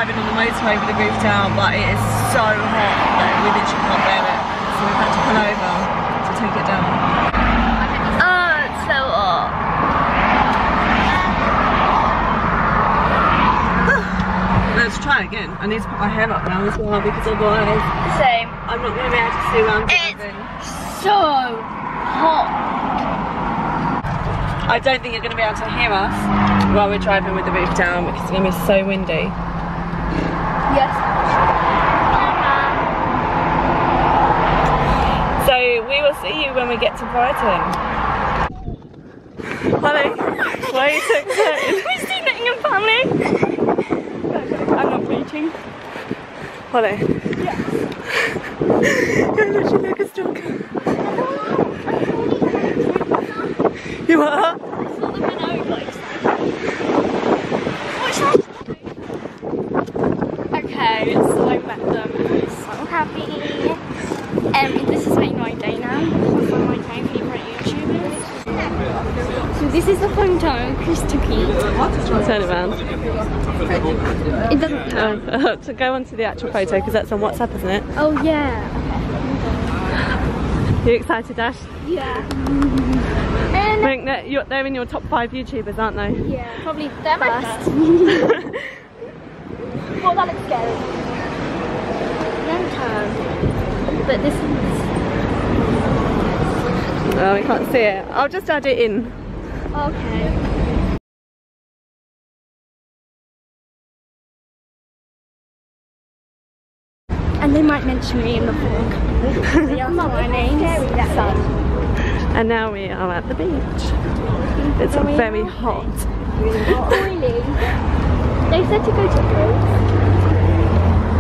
driving on the motorway with the roof down, but it is so hot that we literally can't bear it. So we've had to pull over to take it down. Oh, it's so hot. Let's try again. I need to put my hair up now as well because otherwise Same. I'm not going to be able to see around driving. It's so hot. I don't think you're going to be able to hear us while we're driving with the roof down because it's going to be so windy. Yes. So we will see you when we get to Brighton. Holly, why are you so excited? We've seen the Ingham family. I'm not preaching. Holly. Yes. You're literally like a stalker. You are? I saw them in Oak. Okay, so I met them and I'm so happy. This is my night day now. This is my favourite YouTubers. So this is the photo, Krista Pete. Turn it around. It doesn't To go on to the actual photo because that's on WhatsApp, isn't it? Oh yeah. You excited, Dash? Yeah. I think that they're in your top 5 YouTubers, aren't they? Yeah. Probably they're my first. Well, that looks scary. Long term. But this is... Oh, we can't see it. I'll just add it in. Okay. And they might mention me in the vlog. They asked my name. And now we are at the beach. It's very hot. Really? They said to go to Coast.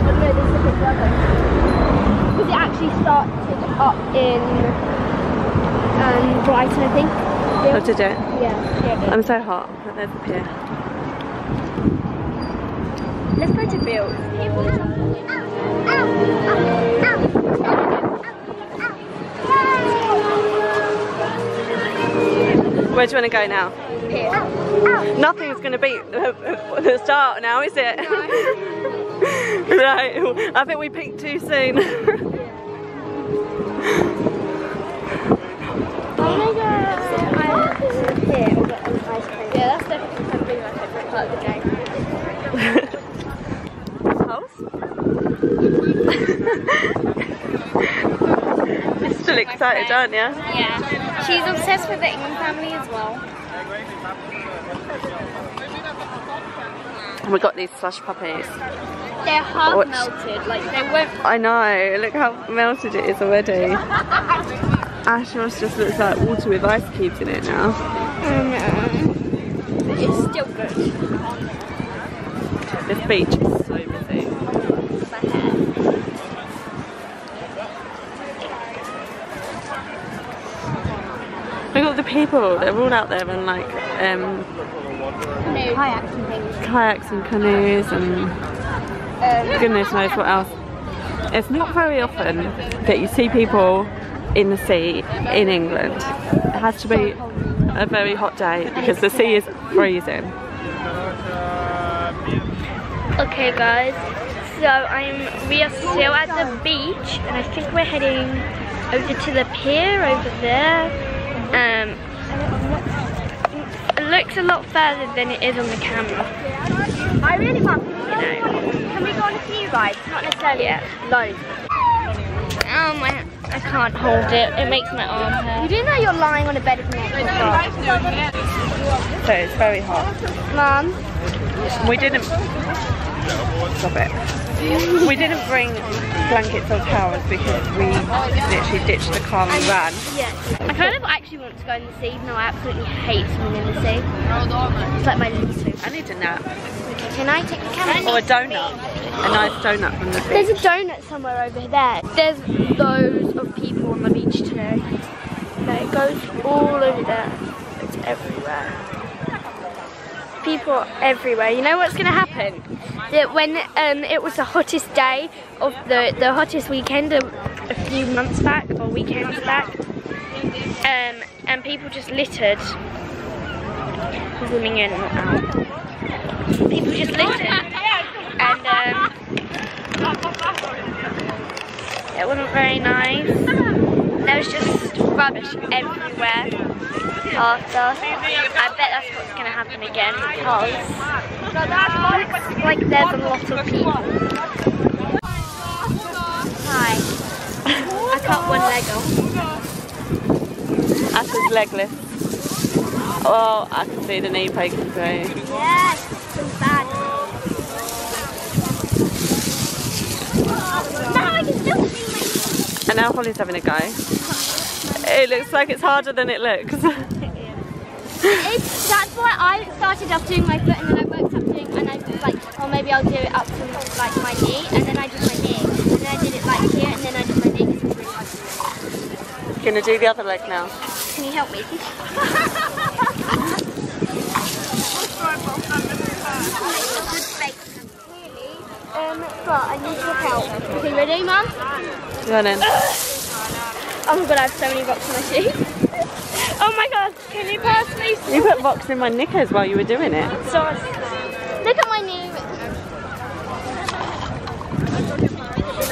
But no, they said it's weather. Because it actually started up in Brighton, I think. Oh, did it? Yeah. I'm so hot. There's the pier. Let's go to Bill. Where do you want to go now? Here. Nothing's going to beat the start now, is it? No. Right, I think we peaked too soon. Oh my god! Here, we'll get an ice cream. Yeah, that's definitely something my favourite part of the day. You're still excited, aren't you? Yeah. She's obsessed with the Ingham family as well. We got these slush puppies. They're half melted, like they won't... I know, look how melted it is already. Ash just looks like water with ice cubes in it now. But it's still good. This beach is so busy. My hair. Look at the people, they're all out there in like Kayaks and things. Kayaks and canoes and goodness knows what else. It's not very often that you see people in the sea in England. It has to be a very hot day because the sea is freezing. Okay guys, so we are still at the beach and I think we're heading over to the pier over there. It looks a lot further than it is on the camera. I really can't, can we go on a few rides? Not necessarily loads. I can't hold it, it makes my arm hurt. You do know you're lying on a bed of nails. So it's very hot. Mum? We didn't... Stop it. We didn't bring blankets or towels because we literally ditched the car and ran. Yeah. I kind of actually want to go in the sea, even though I absolutely hate swimming in the sea. It's like my least favourite. I need a nap. Okay, can I take the camera? Or a donut. A nice donut from the beach. There's a donut somewhere over there. There's loads of people on the beach today. No, it goes all over there. It's everywhere. People everywhere. You know what's going to happen? That when it was the hottest day of the hottest weekend a few months back or weekends back, and people just littered. Zooming in, not out. People just littered, and wasn't very nice. There was just rubbish everywhere after. I bet that's what's going to happen again because looks like there's a lot of people. Hi. I cut one leg off. Ash is legless. Oh, I can see the knee poking through. Yeah, it's so bad. Now I can still see my... And now Holly's having a go. It looks like it's harder than it looks. That's why I started off doing my foot and then I worked up doing, and I was like, oh maybe I'll do it up to like my knee, and then I did my knee, and then I did it like here, and then I did my knee because it's really hard to do. Gonna do the other leg now. Can you help me? But I need your help. Okay, ready, Mum? Go on in. Oh my god, I have so many rocks in my shoes. Oh my god, can you pass me? You put rocks in my knickers while you were doing it. Sorry. Look at my knee.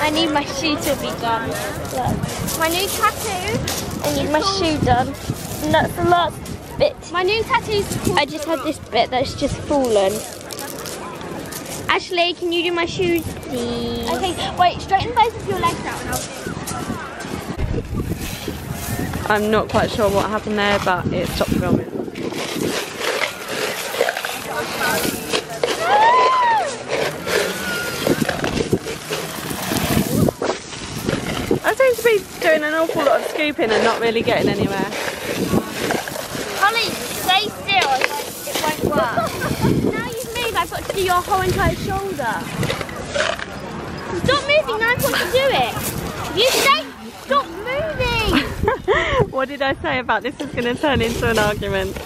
I need my shoe to be done. Look. My new tattoo. I need my shoe done. And that's the last bit. My new tattoo's I just had this bit that's just fallen. Ashley, can you do my shoes, please? Okay, wait, straighten both of your legs out and I'll do it. I'm not quite sure what happened there, but it stopped filming. I seem to be doing an awful lot of scooping and not really getting anywhere. Holly, stay still, it won't work. Now you've moved, I've got to do your whole entire shoulder. Stop moving, now I've got to do it. You stay, stop moving. What did I say about this is going to turn into an argument?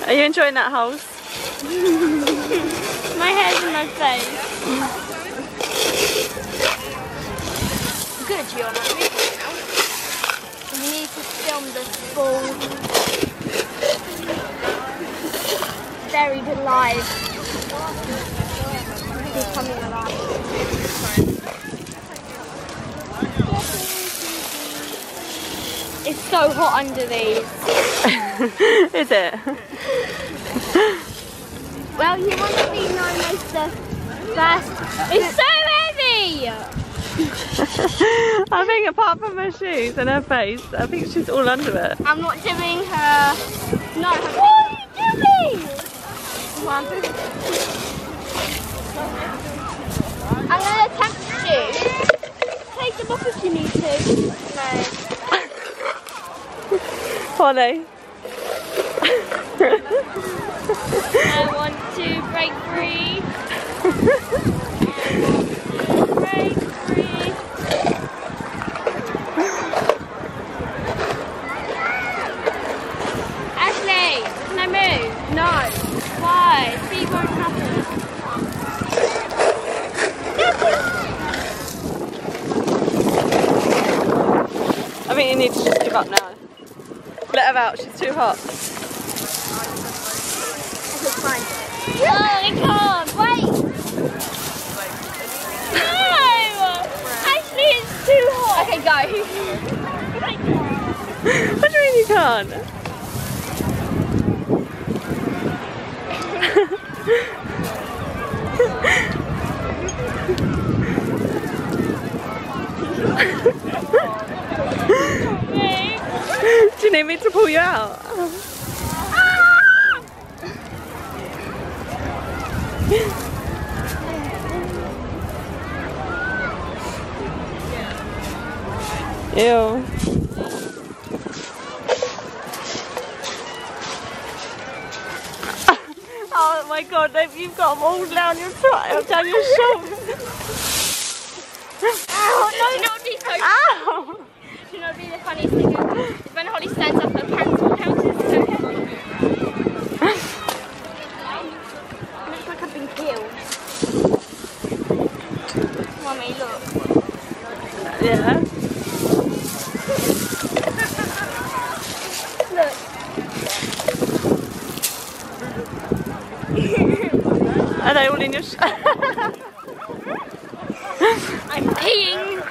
Are you enjoying that hose? My hair's in my face. Good, you're not moving now. We need to film this full, buried alive. Becoming alive. It's so hot under these. Is it? Well, you want to be known as the first. It's so heavy! I think apart from her shoes and her face, I think she's all under it. I'm not doing her. No. What are you doing? One. I'm going to test you. Take them off if you need to. No. Holly. I want to break free. Break free. Ashley, can I move? No. Why? See, won't happen. I think you need to just give up now. Let her out, she's too hot. It's fine. No, I can't. Wait. No. Actually, it's too hot. Okay, go. What do you mean you can't? Do you need me to pull you out? Ew. Oh my god, you've got them all down your down your shoulders. Ow, no, not be so. Ow! Do you know what would be the funniest thing ever? Is when Holly stands up, her pants will count as so heavy. It looks like I've been killed. Mummy, look. Yeah. Look. Are they all in your I'm peeing.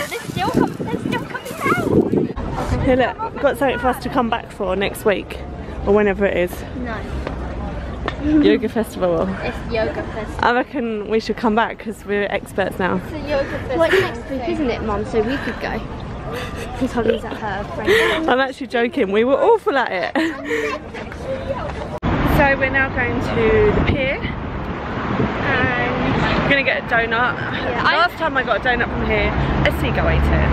They're still coming out. Here, look, got something for us to come back for next week, or whenever it is. No. Yoga festival. It's yoga festival. I reckon we should come back because we're experts now. It's a yoga festival. Well, it's next week, isn't it, Mum? So we could go. Because Holly's at her friend. I'm actually joking, we were awful at it. So we're now going to the pier and we're going to get a donut. Yeah, last time I got a donut from here, a seagull ate it.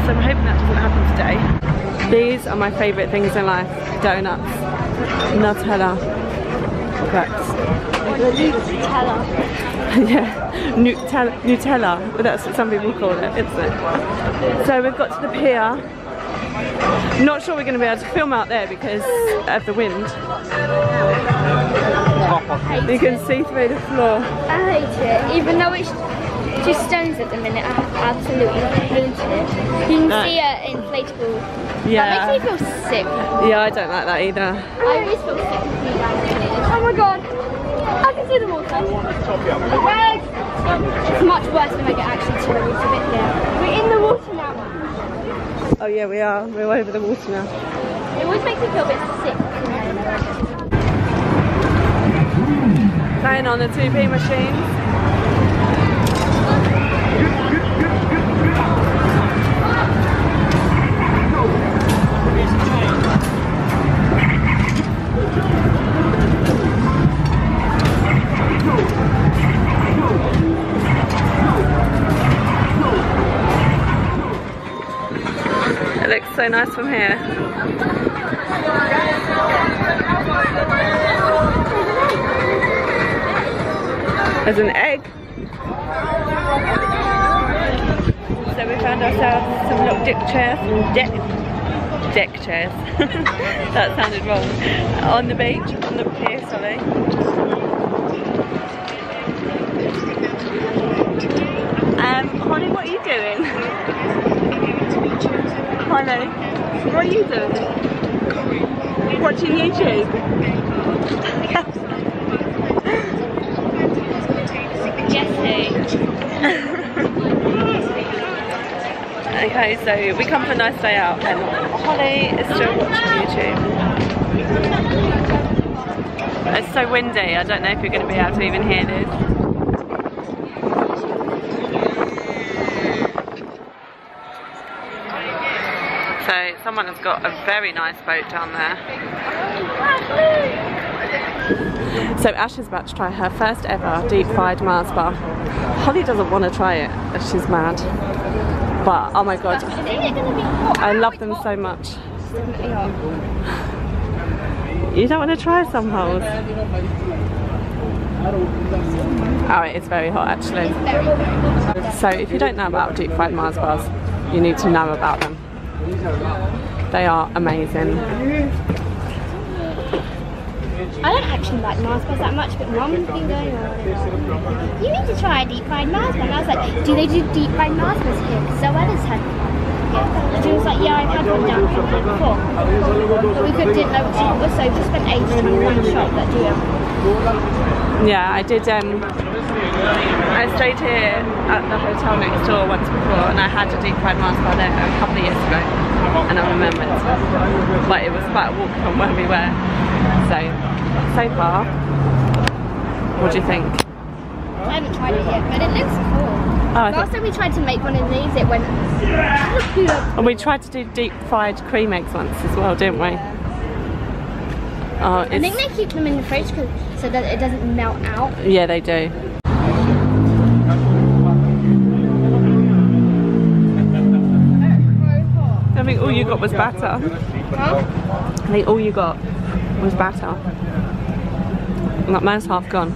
So I'm hoping that doesn't happen today. These are my favourite things in life, donuts, Nutella, cracks. Nutella. Yeah, Nutella, but that's what some people call it, isn't it? So we've got to the pier. Not sure we're going to be able to film out there because of the wind. You can see through the floor. I hate it, even though it's just stones at the minute. I absolutely hate it. You can see an inflatable. Yeah. That makes me feel sick. Yeah, I don't like that either. I always feel sick. Oh my god. I can see the water. It's much worse when I get actually to the water bit there. We're in the water now. Oh yeah, we are. We're over the water now. It always makes me feel a bit sick. Playing on the 2p machines. It looks so nice from here. There's an egg. So we found ourselves some little deck chairs. Deck chairs. That sounded wrong. On the beach, on the pier, sorry. Holly, what are you doing? Holly, what are you doing? Watching YouTube? Jessie. Okay, so we come for a nice day out and Holly is still watching YouTube. It's so windy, I don't know if you're going to be able to even hear this. So someone has got a very nice boat down there. So Ash is about to try her first ever deep fried Mars bar. Holly doesn't want to try it, she's mad. But oh my god, I love them so much. You don't want to try some holes? Oh, it is very hot actually. So if you don't know about deep fried Mars bars, you need to know about them. They are amazing. I don't actually like Mars bars that much, but Mum has been going on. You need to try a deep fried Mars bar. And I was like, do they do deep fried Mars bars here? Because Zoella's had one. And she was like, yeah, I've had one down here before. But we didn't know what she was, so we just spent ages trying to find a shop that do them. Yeah, I did. I stayed here at the hotel next door once before, and I had a deep fried Mars bar there a couple of years ago, and I remembered. But it was quite a walk from where we were. So far, what do you think? I haven't tried it yet, but it looks cool. Last time we tried to make one of these, it went. And we tried to do deep fried cream eggs once as well, didn't we? Yeah. Oh, I think they keep them in the fridge so that it doesn't melt out. Yeah, they do. I think all you got was batter. Huh? I think all you got was batter. Like, mine's half gone.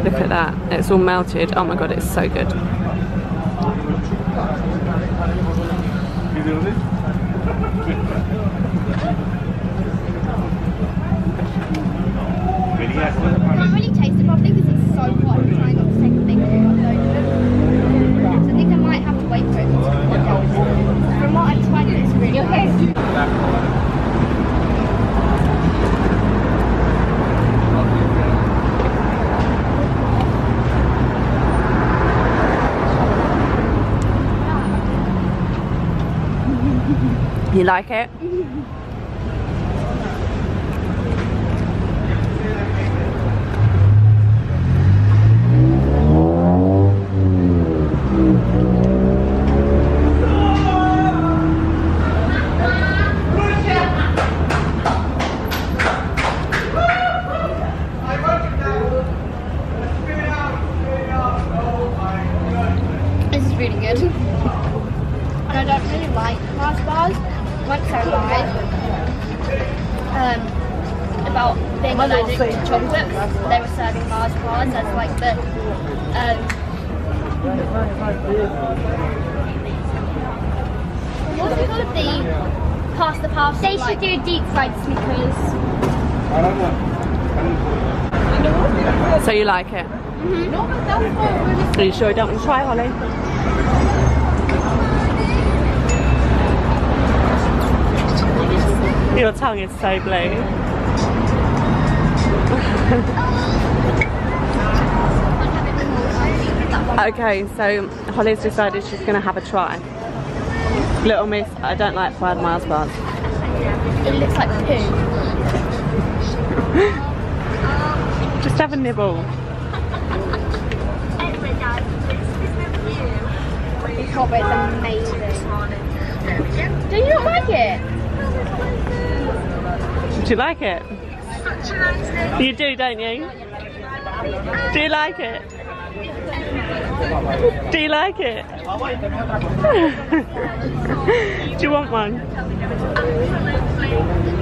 Look at that. It's all melted. Oh my god, it's so good. I can't really taste it properly because it's so hot. I'm trying not to take a big bite. So I think I might have to wait for it to cool down. From what I'm trying, it's really okay. You like it? This is really good. And I don't really like Mars bars. Once I lied about being allergic to chocolate. They were serving Mars bars as like the what's it called? The past the parcel. They should do deep fried Snickers. So you like it? Are you sure you don't want to try, Holly? Your tongue is so blue. Okay, so Holly's decided she's going to have a try. Little miss, I don't like fried Mars bars. It looks like poo. Just have a nibble. It's amazing. Do you not like it? Do you like it? You do, don't you? Do you like it? Do you like it? Do you want one?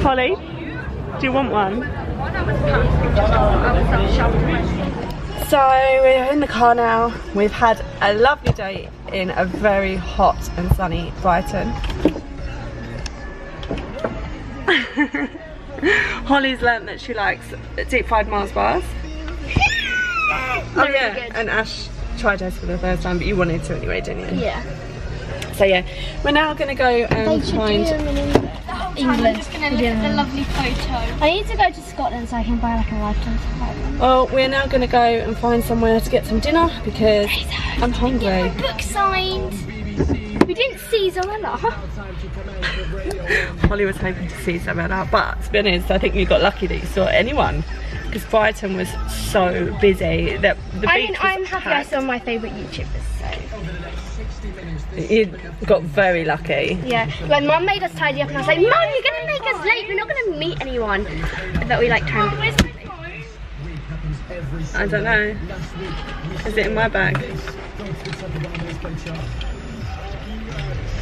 Holly, do you want one? So we're in the car now. We've had a lovely day in a very hot and sunny Brighton. Holly's learnt that she likes deep fried Mars bars. Oh yeah, really, and Ash tried hers for the first time, but you wanted to anyway, didn't you? Yeah. So yeah, we're now going to go and find England. I'm just going to look at the lovely photo. I need to go to Scotland so I can buy like a lifetime supply. Well, we're now going to go and find somewhere to get some dinner because I'm hungry. Get my book signed. We didn't see Zoella. Holly was hoping to see Zoella, but to be honest, I think you got lucky that you saw anyone because Brighton was so busy that the beach was I'm happy packed. I saw my favourite YouTubers. So. You got very lucky. Yeah, when Mum made us tidy up and I was like, Mum, you're going to make us late. We're not going to meet anyone that we like trying to. I don't know. Is it in my bag?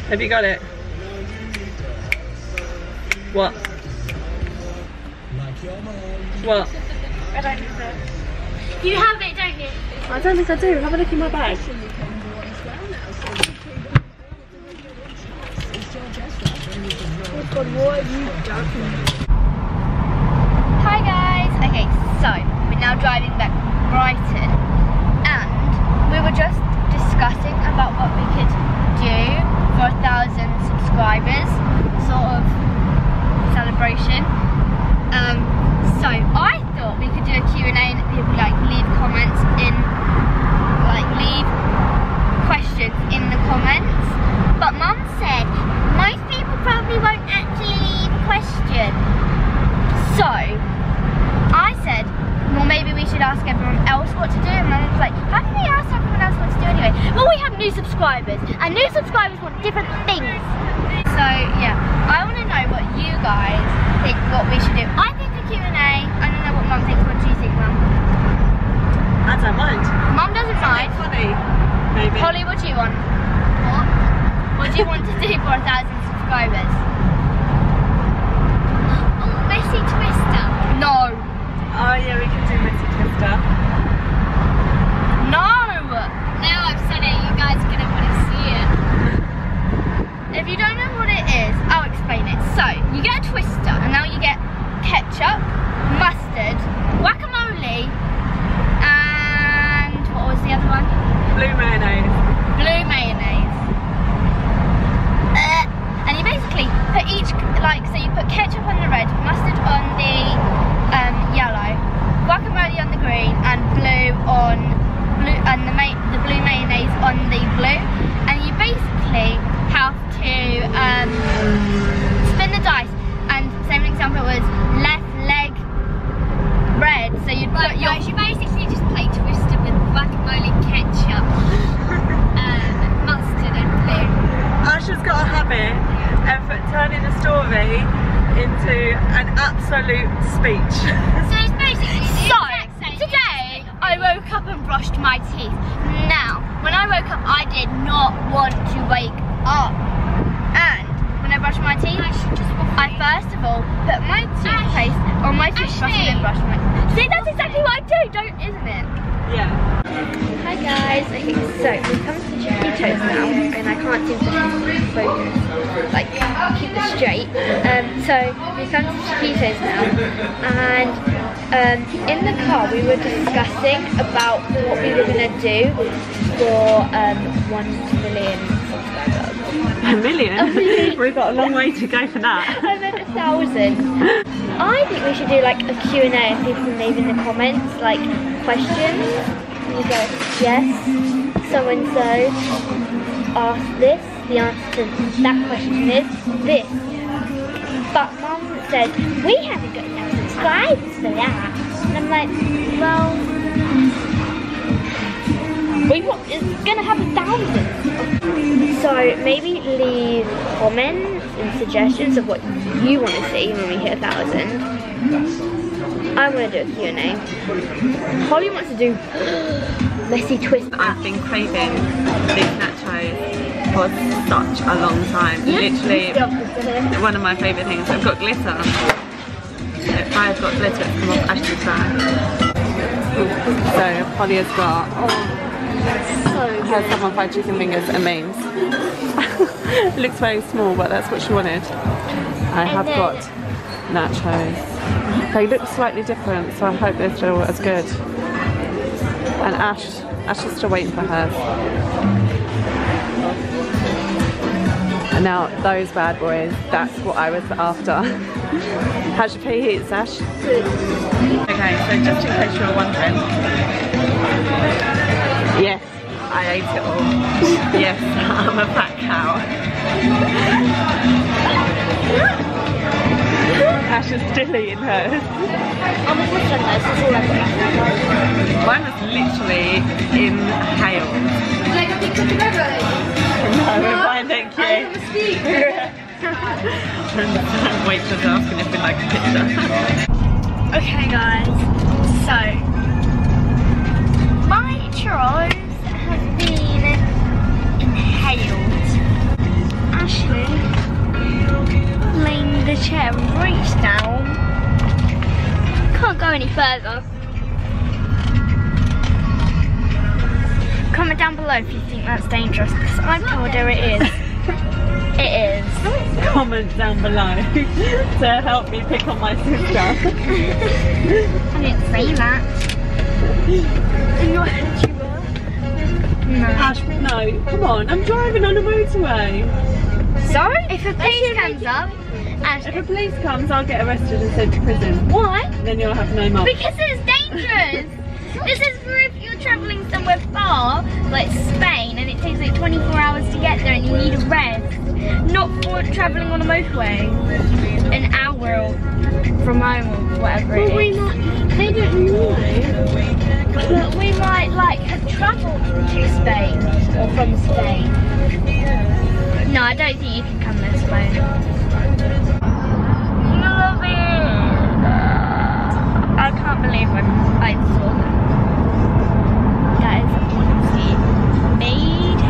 Have you got it? What? What? I don't think so. You have it, don't you? I don't think I do. Have a look in my bag. God, what have you done? Hi guys. Okay, so we're now driving back from Brighton and we were just discussing about what we could do for 1,000 subscribers, sort of celebration. So I thought we could do a Q&A and people like leave comments in, like leave questions in the comments. But Mum said most people probably won't actually leave a question. So I said, well, maybe we should ask everyone else what to do. And Mum was like, how can we ask everyone else what to do anyway? Well, we have new subscribers, and new subscribers want different things. So yeah, I want to know what you guys think what we should do. I think a Q&A. I don't know what Mum thinks. What do you think, Mum? I don't mind. Mum doesn't mind. Funny, maybe. Holly, what do you want? What? What do you want to do for 1,000 subscribers? Oh, Messi Twister. No. Oh yeah, we can do Messi Twister. No. Now I've said it, you guys are gonna want to see it. If you don't know what it is, I'll explain it. So you get a twister, and now you get ketchup, mustard, Right, guys, you basically just play Twister with guacamole, ketchup, mustard and blue. Ash has got a habit of turning a story into an absolute speech. So it's basically today I woke up and brushed my teeth. Now, when I woke up, I did not want to wake up. And when I brushed my teeth, I first of all put my toothpaste on my toothbrush and then brushed my teeth. See, that's exactly what I do, isn't it? Yeah. Hi guys, okay, so we come to Chiquitos now, and I can't seem to focus, like, keep it straight. So we come to Chiquitos now, and in the car we were discussing about what we were going to do for 1 million subscribers. A million? We've got a long way to go for that. I meant 1,000. I think we should do like a Q&A and people can leave in the comments like questions. You go, yes, so and so asked this, the answer to that question is this. But Mum said, we haven't got enough subscribers for that. And I'm like, well, it's gonna have 1,000. So maybe leave comments and suggestions of what you want to see when we hit 1,000. I want to do a Q&A. Holly wants to do messy twist. I've been craving these nachos for such a long time. Literally, one of my favourite things. I've got glitter. If I've got glitter, it's come off Ashley's bag. So Holly has got her salmon fried chicken fingers and mains. It looks very small, but that's what she wanted. I have got nachos. They look slightly different, so I hope they're still as good. And Ash is still waiting for hers. And now those bad boys, that's what I was after. How's your preheats, Ash? Okay, so just in case you were wondering. Yes, I ate it all. Yes, I'm a fat cow. Ash is still eating hers. Mine was literally inhaled. Like a picture together? No, we're fine, thank you. And waitress asking if we like a picture. Okay guys, so my churros have been inhaled. Ashley laying in the chair and reached down. Can't go any further. Comment down below if you think that's dangerous, because I've told her it is. It is. Comment down below to help me pick on my sister. I didn't say that. In your head you were. No. Ash, no, come on, I'm driving on a motorway. Sorry? If a police comes up, if a police comes, I'll get arrested and sent to prison. Why? Then you'll have no money. Because it's dangerous. This is for if you're travelling somewhere far, like Spain, and it takes like 24 hours to get there and you need a rest. Not for travelling on a motorway. An hour from home or whatever it is. We might, they don't know. But we might like have travelled to Spain or from Spain. No, I don't think you can come this way. Love it. I can't believe when I saw them. That is honestly made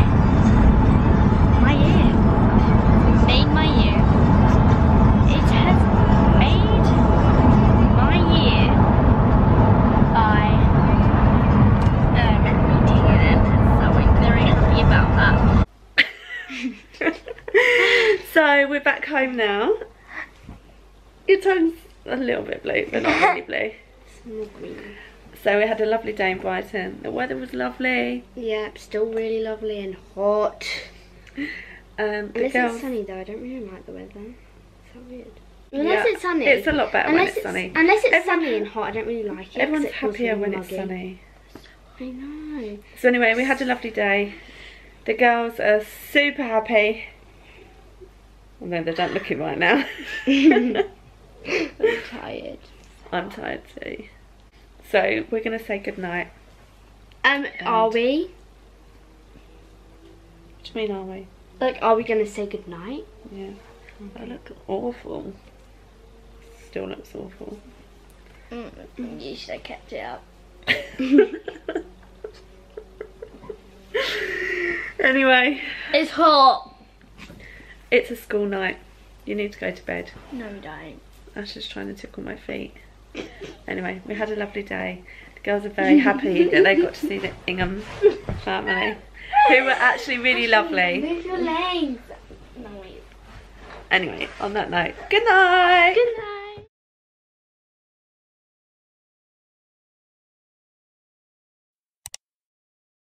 my year. Made my year. It has made my year by eating it. So I'm very happy about that. So we're back home now. Your tone's a little bit blue, but not really blue. It's not green. So we had a lovely day in Brighton. The weather was lovely. Yeah, still really lovely and hot. Unless it's sunny though, I don't really like the weather. It's so weird. Unless it's sunny. It's a lot better when it's sunny. Unless it's sunny and hot, I don't really like it. Everyone's happier when it's sunny. I know. So anyway, we had a lovely day. The girls are super happy. Although they don't look it right now. I'm tired. I'm tired too. So we're gonna say goodnight. Are we? What do you mean, are we? Like, are we gonna say goodnight? Yeah. That looks awful. Still looks awful. You should have kept it up. Anyway. It's hot. It's a school night. You need to go to bed. No, you don't. Ash is trying to tickle my feet. Anyway, we had a lovely day. The girls are very happy that they got to see the Ingham family, who were actually really lovely. Move your legs. No, wait. Anyway, on that note, good night. Good night.